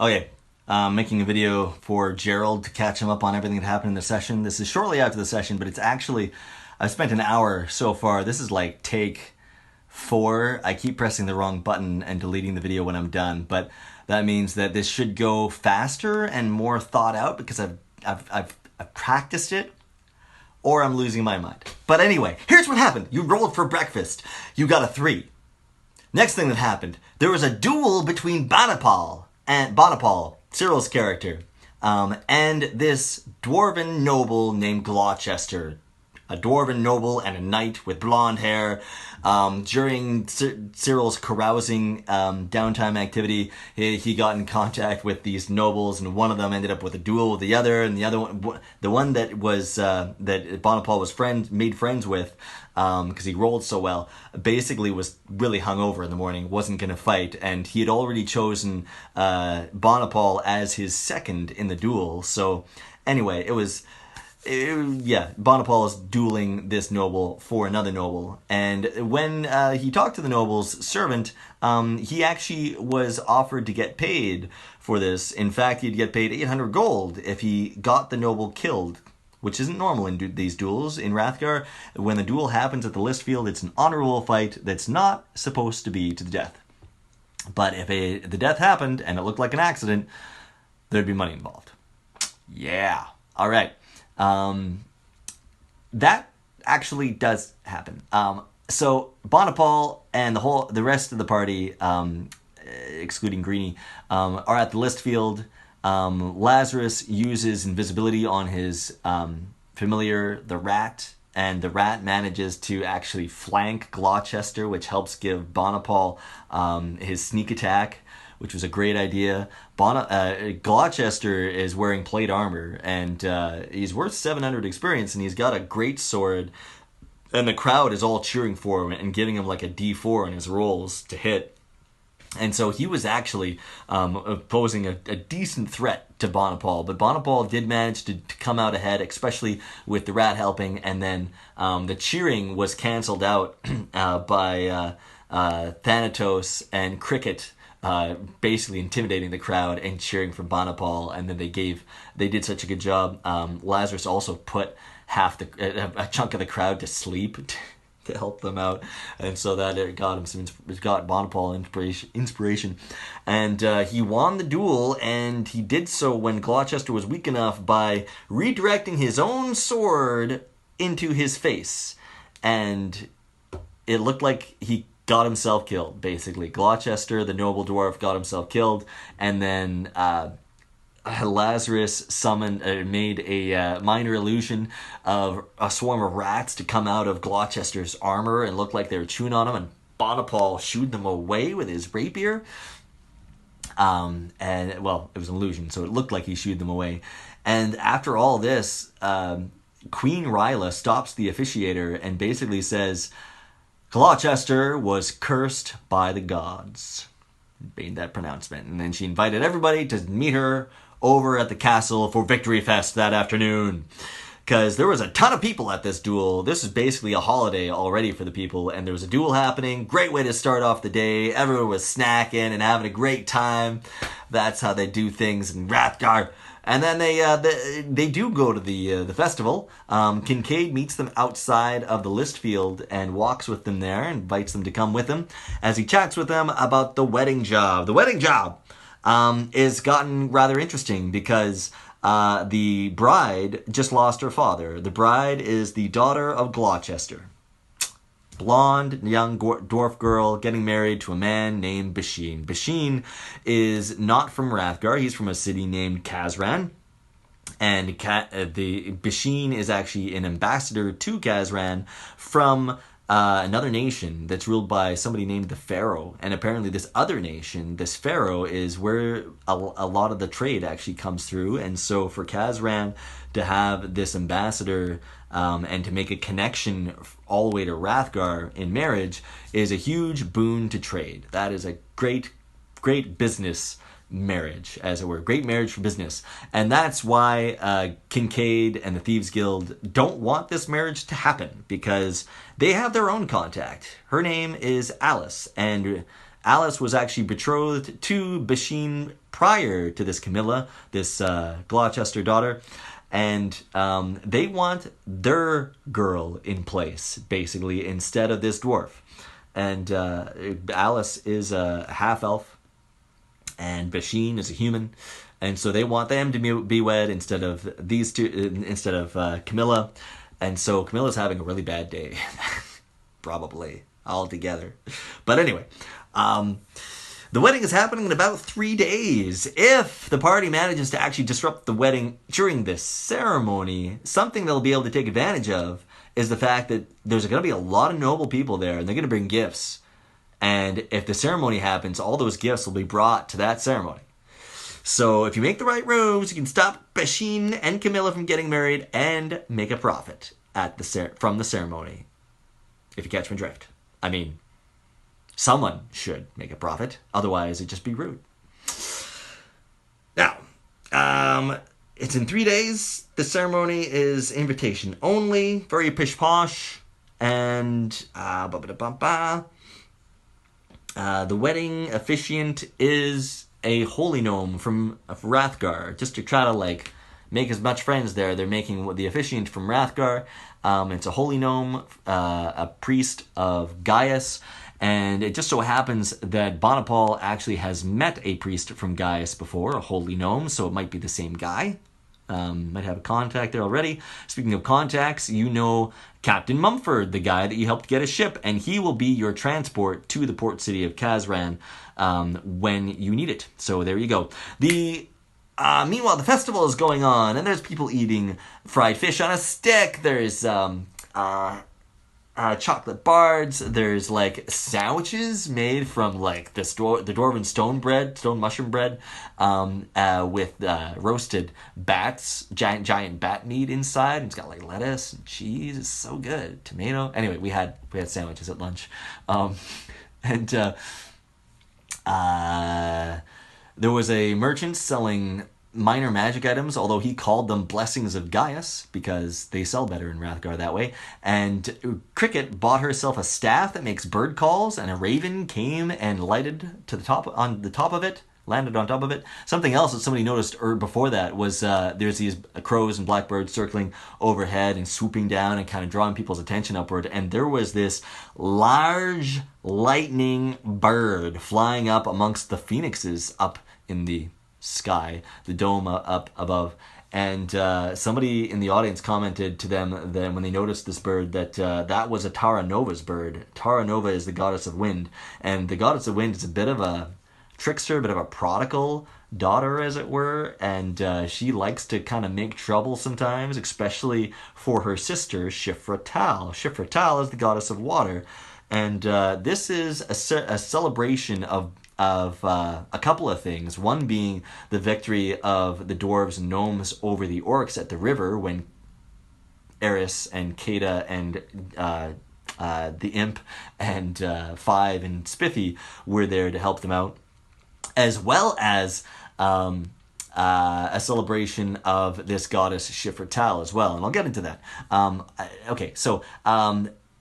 Okay, making a video for Gerald to catch him up on everything that happened in the session. This is shortly after the session, but it's actually, I've spent an hour so far. This is like take 4. I keep pressing the wrong button and deleting the video when I'm done, but that means that this should go faster and more thought out because I've practiced it, or I'm losing my mind. But anyway, here's what happened. You rolled for breakfast. You got a 3. Next thing that happened, there was a duel between Bonapal, Cyril's character, and this dwarven noble named Gloucester. A dwarven noble and a knight with blonde hair. During Cyril's carousing downtime activity, he got in contact with these nobles, and one of them ended up with a duel with the other, and the other one, the one that was that Bonapal was made friends with, because he rolled so well, basically was really hungover in the morning, wasn't going to fight, and he had already chosen Bonapal as his second in the duel. So anyway, Bonapal is dueling this noble for another noble. And when he talked to the noble's servant, he actually was offered to get paid for this. In fact, he'd get paid 800 gold if he got the noble killed, which isn't normal in these duels. In Rathgar, when the duel happens at the list field, it's an honorable fight that's not supposed to be to the death. But if the death happened and it looked like an accident, there'd be money involved. Yeah. All right. That actually does happen. So Bonapal and the rest of the party, excluding Greenie, are at the list field. Lazarus uses invisibility on his familiar, the rat, and the rat manages to actually flank Gloucester, which helps give Bonapal his sneak attack, which was a great idea. Gloucester is wearing plate armor, and he's worth 700 experience, and he's got a great sword, and the crowd is all cheering for him and giving him like a D4 on his rolls to hit. And so he was actually posing a decent threat to Bonapal, but Bonapal did manage to come out ahead, especially with the rat helping, and then the cheering was cancelled out by Thanatos and Cricket, basically intimidating the crowd and cheering for Bonapal, and then they did such a good job. Lazarus also put a chunk of the crowd to sleep to help them out, and so that it got Bonapal inspiration, and he won the duel, and he did so when Gloucester was weak enough by redirecting his own sword into his face, and it looked like he got himself killed, basically. Gloucester, the noble dwarf, got himself killed, and then Lazarus made a minor illusion of a swarm of rats to come out of Gloucester's armor and look like they were chewing on him, and Bonapal shooed them away with his rapier. And, well, it was an illusion, so it looked like he shooed them away. And after all this, Queen Ryla stops the officiator and basically says, Gloucester was cursed by the gods. Made that pronouncement. And then she invited everybody to meet her over at the castle for Victory Fest that afternoon. Because there was a ton of people at this duel. This is basically a holiday already for the people. And there was a duel happening. Great way to start off the day. Everyone was snacking and having a great time. That's how they do things in Rathgar. And then they do go to the festival. Kincaid meets them outside of the list field and walks with them there, and invites them to come with him as he chats with them about the wedding job. The wedding job is gotten rather interesting because the bride just lost her father. The bride is the daughter of Gloucester. Blonde, young dwarf girl getting married to a man named Bashin. Bashin is not from Rathgar. He's from a city named Kazran. And the Bashin is actually an ambassador to Kazran from another nation that's ruled by somebody named the Pharaoh. And apparently this other nation, this Pharaoh, is where a lot of the trade actually comes through. And so for Kazran to have this ambassador and to make a connection all the way to Rathgar in marriage is a huge boon to trade. That is a great business marriage, as it were. Great marriage for business. And that's why Kincaid and the Thieves Guild don't want this marriage to happen, because they have their own contact. Her name is Alice, and Alice was actually betrothed to Basheen prior to this Camilla, this Gloucester daughter. And they want their girl in place, basically, instead of this dwarf. And Alice is a half-elf, and Basheen is a human. And so they want them to be wed instead of these two, instead of Camilla. And so Camilla's having a really bad day. Probably, altogether. But anyway, the wedding is happening in about 3 days. If the party manages to actually disrupt the wedding during this ceremony, something they'll be able to take advantage of is the fact that there's going to be a lot of noble people there, and they're going to bring gifts. And if the ceremony happens, all those gifts will be brought to that ceremony. So if you make the right moves, you can stop Basheen and Camilla from getting married and make a profit from the ceremony. If you catch my drift. I mean, someone should make a profit. Otherwise, it'd just be rude. Now, it's in 3 days. The ceremony is invitation only. Very pish-posh. And, the wedding officiant is a holy gnome from Rathgar. Just to try to, make as much friends there. They're making the officiant from Rathgar. It's a holy gnome, a priest of Gaius. And it just so happens that Bonaparte actually has met a priest from Gaius before, a holy gnome, so it might be the same guy. Might have a contact there already. Speaking of contacts, you know Captain Mumford, the guy that you helped get a ship, and he will be your transport to the port city of Kazran when you need it. So there you go. Meanwhile, the festival is going on, and there's people eating fried fish on a stick. There's chocolate bards. There's sandwiches made from the dwarven stone mushroom bread, with roasted bats, giant bat meat inside. It's got lettuce and cheese. It's so good. Tomato. Anyway, we had sandwiches at lunch, and there was a merchant selling minor magic items, although he called them blessings of Gaius because they sell better in Rathgar that way. And Cricket bought herself a staff that makes bird calls, and a raven came and landed on top of it. Something else that somebody noticed before that was there's these crows and blackbirds circling overhead and swooping down and kind of drawing people's attention upward. And there was this large lightning bird flying up amongst the phoenixes up in the sky, the dome up above. And somebody in the audience commented to them that when they noticed this bird that that was a Tara Nova's bird. Tara Nova is the goddess of wind, and the goddess of wind is a bit of a trickster, a bit of a prodigal daughter, as it were, and she likes to kind of make trouble sometimes, especially for her sister Shifra Tal. Shifra Tal is the goddess of water, and this is a celebration of a couple of things. One being the victory of the dwarves and gnomes over the orcs at the river when Eris and Kada and the imp and Five and Spiffy were there to help them out, as well as a celebration of this goddess Shifra Tal as well, and I'll get into that.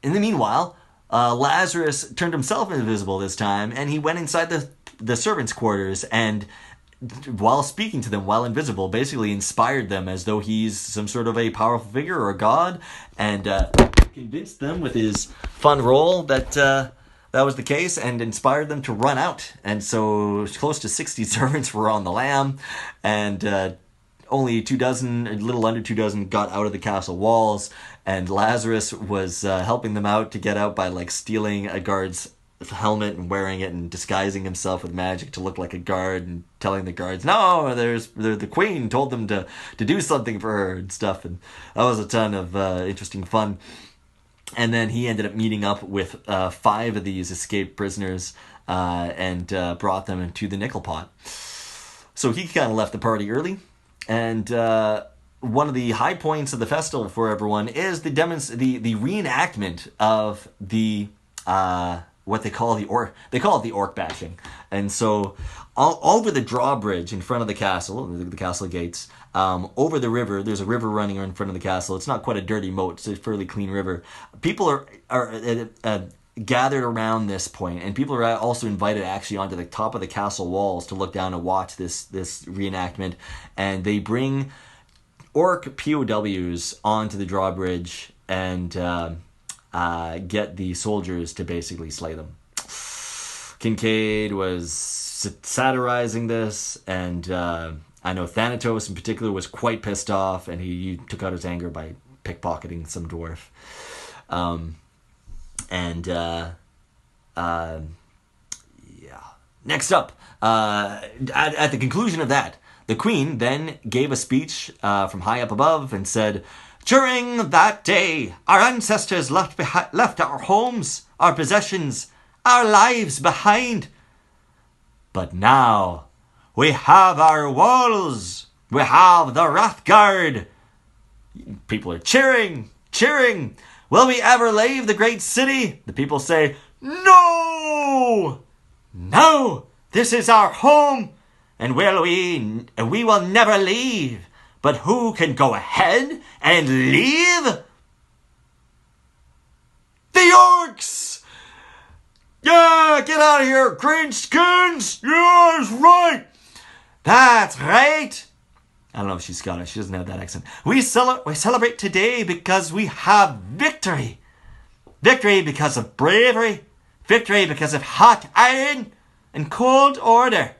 In the meanwhile, Lazarus turned himself invisible this time, and he went inside the servants' quarters, and while speaking to them while invisible, basically inspired them as though he's some sort of a powerful figure or a god, and convinced them with his fun role that that was the case, and inspired them to run out. And so close to 60 servants were on the lam, and only a little under 24 got out of the castle walls, and Lazarus was helping them out to get out by stealing a guard's helmet and wearing it and disguising himself with magic to look like a guard and telling the guards, no, the queen told them to do something for her and stuff. And that was a ton of interesting fun. And then he ended up meeting up with 5 of these escaped prisoners and brought them into the nickel pot. So he kind of left the party early. And one of the high points of the festival for everyone is the reenactment of the what they call the orc bashing. And so over the drawbridge in front of the castle gates, over the river, there's a river running in front of the castle. It's not quite a dirty moat, it's a fairly clean river. People are gathered around this point, and people are also invited actually onto the top of the castle walls to look down and watch this reenactment. And they bring orc POWs onto the drawbridge and get the soldiers to basically slay them. Kincaid was satirizing this, and I know Thanatos in particular was quite pissed off, and he took out his anger by pickpocketing some dwarf. Next up, at the conclusion of that, the Queen then gave a speech from high up above and said, "During that day, our ancestors left our homes, our possessions, our lives behind. But now, we have our walls. We have the Rathgar." People are cheering. "Will we ever leave the great city?" The people say, "No! No! This is our home, and we will never leave. But who can go ahead and leave?" The orcs! "Yeah, get out of here, green skins! Yeah, that's right! That's right!" I don't know if she's Scottish. She doesn't have that accent. We celebrate today because we have victory. Victory because of bravery. Victory because of hot iron and cold order.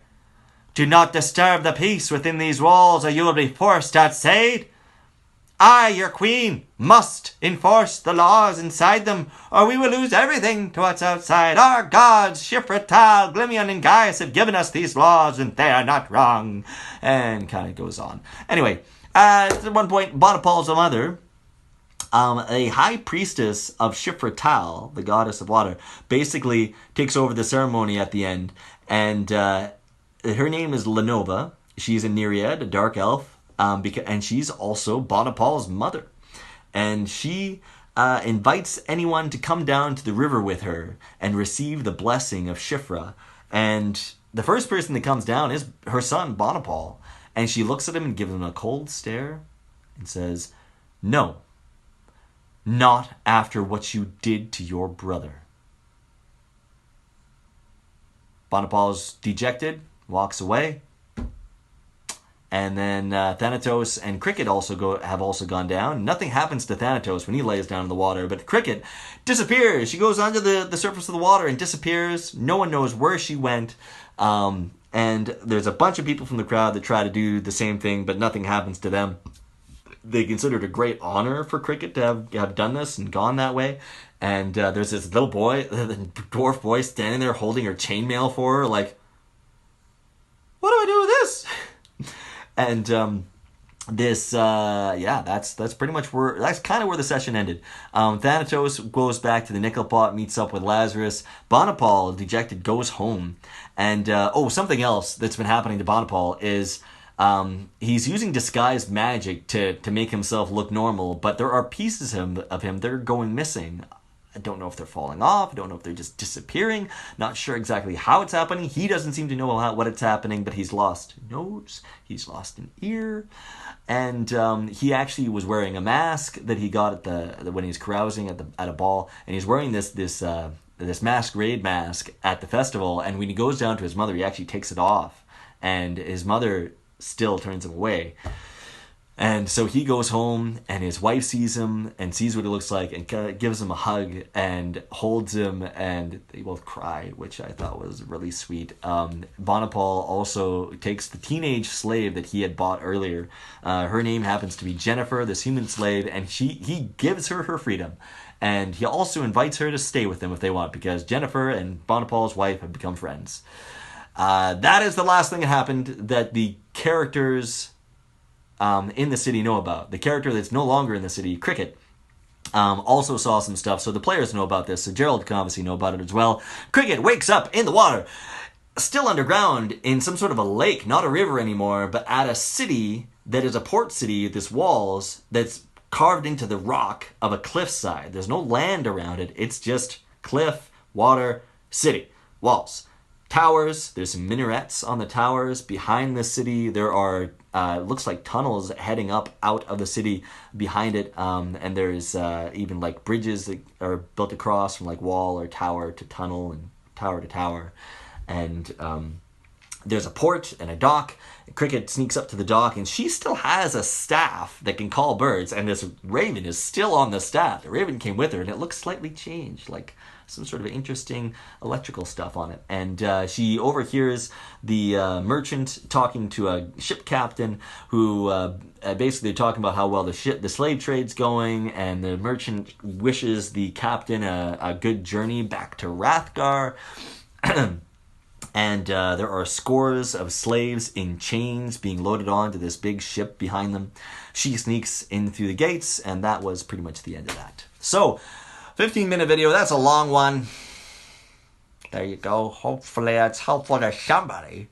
Do not disturb the peace within these walls, or you will be forced outside. I, your queen, must enforce the laws inside them, or we will lose everything to what's outside. Our gods, Shifratal, Glimion, and Gaius have given us these laws, and they are not wrong. And kind of goes on. Anyway, at one point, Bonapal's mother, a high priestess of Shifratal, the goddess of water, basically takes over the ceremony at the end, and her name is Lenova. She's a Nereid, a dark elf. And she's also Bonapal's mother. And she invites anyone to come down to the river with her and receive the blessing of Shifra. And the first person that comes down is her son, Bonapal. And she looks at him and gives him a cold stare and says, "No, not after what you did to your brother." Bonapal's dejected, walks away. And then Thanatos and Cricket have also gone down. Nothing happens to Thanatos when he lays down in the water, but Cricket disappears. She goes onto the surface of the water and disappears. No one knows where she went. And there's a bunch of people from the crowd that try to do the same thing, but nothing happens to them. They consider it a great honor for Cricket to have done this and gone that way. And there's this little boy, the dwarf boy, standing there holding her chainmail for her, like, "What do I do with this?" And that's pretty much that's kind of where the session ended. Thanatos goes back to the nickel pot, meets up with Lazarus. Bonapal, dejected, goes home. And something else that's been happening to Bonapal is he's using disguised magic to make himself look normal, but there are pieces of him that are going missing. I don't know if they're falling off. I don't know if they're just disappearing. Not sure exactly how it's happening. He doesn't seem to know what it's happening, but he's lost a nose. He's lost an ear. And he actually was wearing a mask that he got when he was carousing at a ball. And he's wearing this masquerade mask at the festival. And when he goes down to his mother, he actually takes it off. And his mother still turns him away. And so he goes home, and his wife sees him and sees what he looks like and gives him a hug and holds him, and they both cry, which I thought was really sweet. Bonapal also takes the teenage slave that he had bought earlier. Her name happens to be Jennifer, this human slave, and he gives her freedom. And he also invites her to stay with him if they want, because Jennifer and Bonapal's wife have become friends. That is the last thing that happened that the characters in the city know about. The character that's no longer in the city, Cricket, also saw some stuff, so the players know about this, so Gerald can obviously know about it as well. Cricket wakes up in the water, still underground, in some sort of a lake, not a river anymore, but at a city that is a port city with this walls that's carved into the rock of a cliffside. There's no land around it, it's just cliff, water, city, walls. towers. There's some minarets on the towers. Behind the city, there are looks like tunnels heading up out of the city behind it, and there's even like bridges that are built across from like wall or tower to tunnel and tower to tower, and there's a port and a dock. Cricket sneaks up to the dock, and she still has a staff that can call birds, and this raven is still on the staff. The raven came with her, and it looks slightly changed, like some sort of interesting electrical stuff on it. And she overhears the merchant talking to a ship captain who basically talking about how well the slave trade's going, and the merchant wishes the captain a good journey back to Rathgar. And there are scores of slaves in chains being loaded onto this big ship behind them. She sneaks in through the gates, and that was pretty much the end of that. So, 15-minute video, that's a long one. There you go. Hopefully it's helpful to somebody.